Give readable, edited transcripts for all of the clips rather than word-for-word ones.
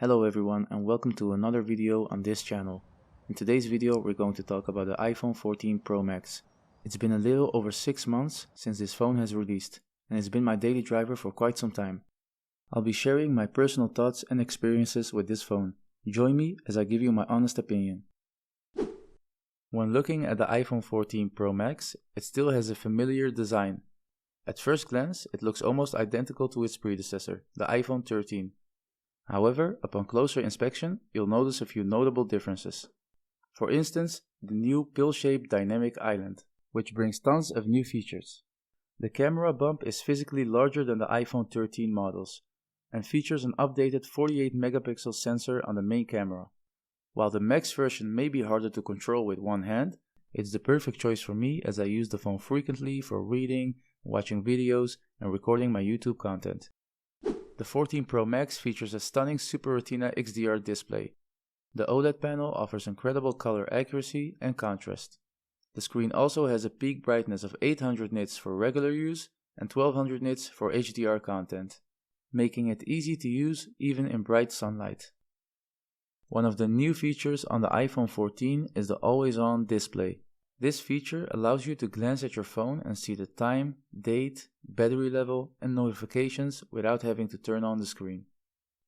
Hello everyone and welcome to another video on this channel. In today's video we're going to talk about the iPhone 14 Pro Max. It's been a little over 6 months since this phone has released and it's been my daily driver for quite some time. I'll be sharing my personal thoughts and experiences with this phone. Join me as I give you my honest opinion. When looking at the iPhone 14 Pro Max, it still has a familiar design. At first glance, it looks almost identical to its predecessor, the iPhone 13. However, upon closer inspection, you'll notice a few notable differences. For instance, the new pill-shaped dynamic island, which brings tons of new features. The camera bump is physically larger than the iPhone 13 models, and features an updated 48 megapixel sensor on the main camera. While the Max version may be harder to control with one hand, it's the perfect choice for me as I use the phone frequently for reading, watching videos, and recording my YouTube content. The 14 Pro Max features a stunning Super Retina XDR display. The OLED panel offers incredible color accuracy and contrast. The screen also has a peak brightness of 800 nits for regular use and 1200 nits for HDR content, making it easy to use even in bright sunlight. One of the new features on the iPhone 14 is the always-on display. This feature allows you to glance at your phone and see the time, date, battery level, and notifications without having to turn on the screen.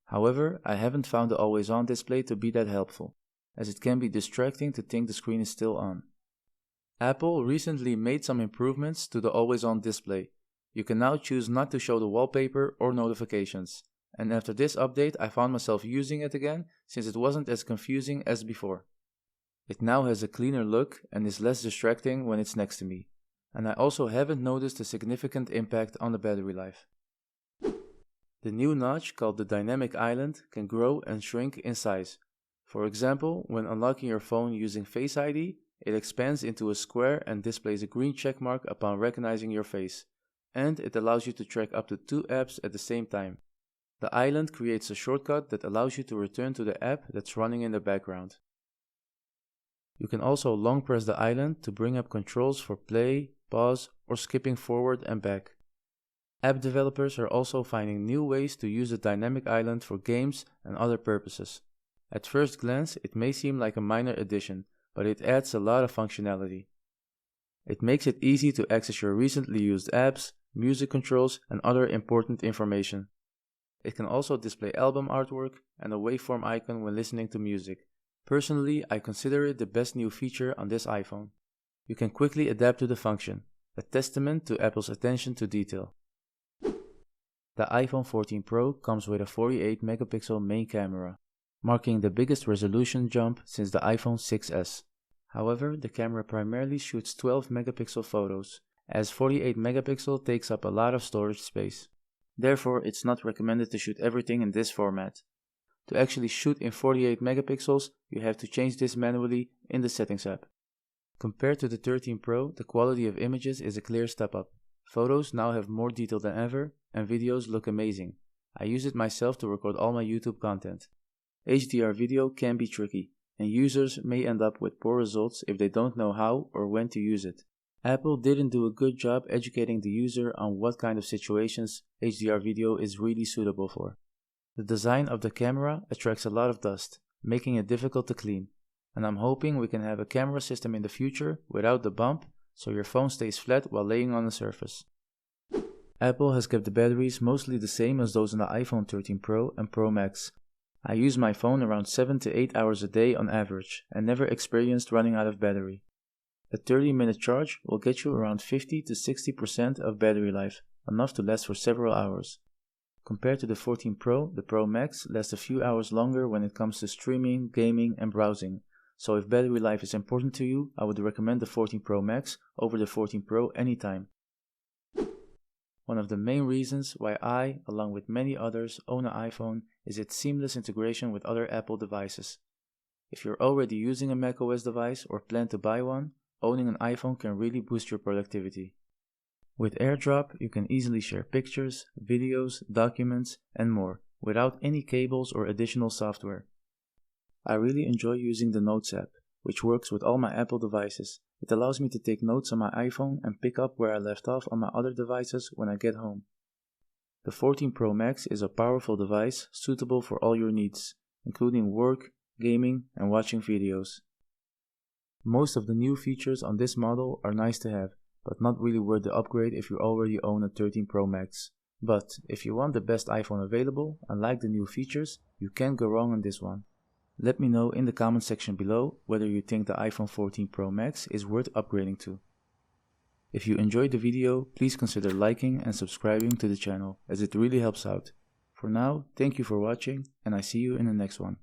However, I haven't found the always-on display to be that helpful, as it can be distracting to think the screen is still on. Apple recently made some improvements to the always-on display. You can now choose not to show the wallpaper or notifications, and after this update I found myself using it again since it wasn't as confusing as before. It now has a cleaner look and is less distracting when it's next to me, and I also haven't noticed a significant impact on the battery life. The new notch called the Dynamic Island can grow and shrink in size. For example, when unlocking your phone using Face ID, it expands into a square and displays a green check mark upon recognizing your face, and it allows you to track up to 2 apps at the same time. The island creates a shortcut that allows you to return to the app that's running in the background. You can also long press the island to bring up controls for play, pause, or skipping forward and back. App developers are also finding new ways to use the dynamic island for games and other purposes. At first glance, it may seem like a minor addition, but it adds a lot of functionality. It makes it easy to access your recently used apps, music controls, and other important information. It can also display album artwork and a waveform icon when listening to music. Personally, I consider it the best new feature on this iPhone. You can quickly adapt to the function, a testament to Apple's attention to detail. The iPhone 14 Pro comes with a 48 megapixel main camera, marking the biggest resolution jump since the iPhone 6s. However, the camera primarily shoots 12 megapixel photos, as 48 megapixel takes up a lot of storage space. Therefore, it's not recommended to shoot everything in this format. To actually shoot in 48 megapixels, you have to change this manually in the Settings app. Compared to the 13 Pro, the quality of images is a clear step up. Photos now have more detail than ever, and videos look amazing. I use it myself to record all my YouTube content. HDR video can be tricky, and users may end up with poor results if they don't know how or when to use it. Apple didn't do a good job educating the user on what kind of situations HDR video is really suitable for. The design of the camera attracts a lot of dust, making it difficult to clean, and I'm hoping we can have a camera system in the future without the bump, so your phone stays flat while laying on a surface. Apple has kept the batteries mostly the same as those on the iPhone 13 Pro and Pro Max. I use my phone around 7 to 8 hours a day on average and never experienced running out of battery. A 30-minute charge will get you around 50 to 60% of battery life, enough to last for several hours. Compared to the 14 Pro, the Pro Max lasts a few hours longer when it comes to streaming, gaming, and browsing, so if battery life is important to you, I would recommend the 14 Pro Max over the 14 Pro anytime. One of the main reasons why I, along with many others, own an iPhone is its seamless integration with other Apple devices. If you're already using a macOS device or plan to buy one, owning an iPhone can really boost your productivity. With AirDrop, you can easily share pictures, videos, documents, and more, without any cables or additional software. I really enjoy using the Notes app, which works with all my Apple devices. It allows me to take notes on my iPhone and pick up where I left off on my other devices when I get home. The 14 Pro Max is a powerful device suitable for all your needs, including work, gaming, and watching videos. Most of the new features on this model are nice to have, but not really worth the upgrade if you already own a 13 Pro Max. But if you want the best iPhone available and like the new features, you can't go wrong on this one. Let me know in the comment section below whether you think the iPhone 14 Pro Max is worth upgrading to. If you enjoyed the video, please consider liking and subscribing to the channel, as it really helps out. For now, thank you for watching, and I see you in the next one.